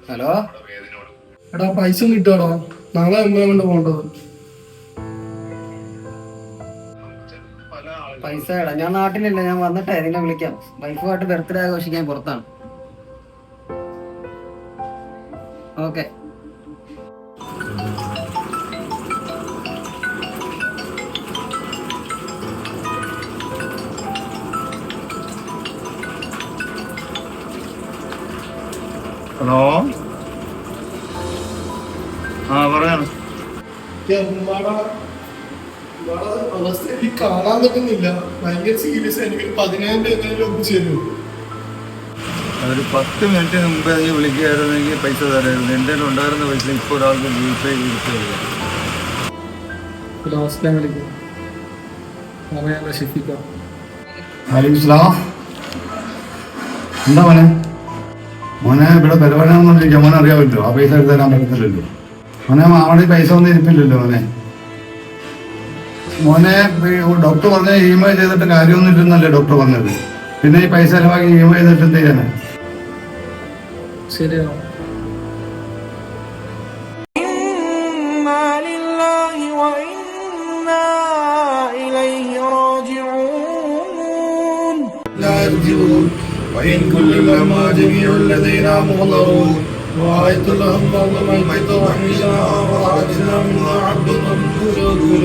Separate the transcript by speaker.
Speaker 1: Hello
Speaker 2: എടാ പൈസ കിട്ടുവാടോ, നാളെ നമ്മളെ കൊണ്ട് പോകേണ്ടത്.
Speaker 1: പൈസ എടാ, ഞാൻ നാട്ടിലില്ല, ഞാൻ വന്നിട്ടേ നിന്നെ വിളിക്കാം. വൈഫുമായിട്ട് ബർത്ത്ഡേ ആഘോഷിക്കാൻ പുറത്താണ്. ഓക്കെ.
Speaker 3: ഹലോ, ആ പറയാണ്.
Speaker 2: അവസ്ഥ എനിക്ക് കാണാൻ പറ്റുന്നില്ല, ഭയങ്കര സീരിയസ്. എനിക്ക് 10,000 രൂപ ഒപ്പിച്ചു തരുമോ?
Speaker 3: ഒരു 10 മിനിറ്റ് മുമ്പേ നീ വിളിക്കുകയായിരുന്നെങ്കിൽ പൈസ തരായിരുന്നു. എൻ്റെ ഉണ്ടായിരുന്ന പൈസ ഇപ്പോൾ ഒരാൾക്ക് ജിപേ ചെയ്തിട്ടില്ല.
Speaker 4: എന്താ മോനെ? മോനെ ഇവിടെ പരിപാടിയാണെന്നില്ല, മോനെ അറിയാൻ പറ്റുമോ? ആ പൈസ എടുത്ത് തരാൻ പറ്റത്തില്ലല്ലോ മോനെ. അവിടെ പൈസ ഒന്നും ഇരിപ്പില്ലല്ലോ മോനെ. മോനെ ഡോക്ടർ പറഞ്ഞ ഇഎംഐ ചെയ്തിട്ട് കാര്യമൊന്നും ഇല്ലെന്നല്ലേ ഡോക്ടർ പറഞ്ഞത്. പിന്നെ ഈ പൈസ ചെലവാക്കി ഇഎംഐ ചെയ്തിട്ട് എന്ത് ചെയ്യാനാ?
Speaker 2: ശരിയാ.
Speaker 4: وإن كل لما جميع الذين مغضرون وآية لهم ظلم البيت وحمينا وعجزنا منها عبد مغفور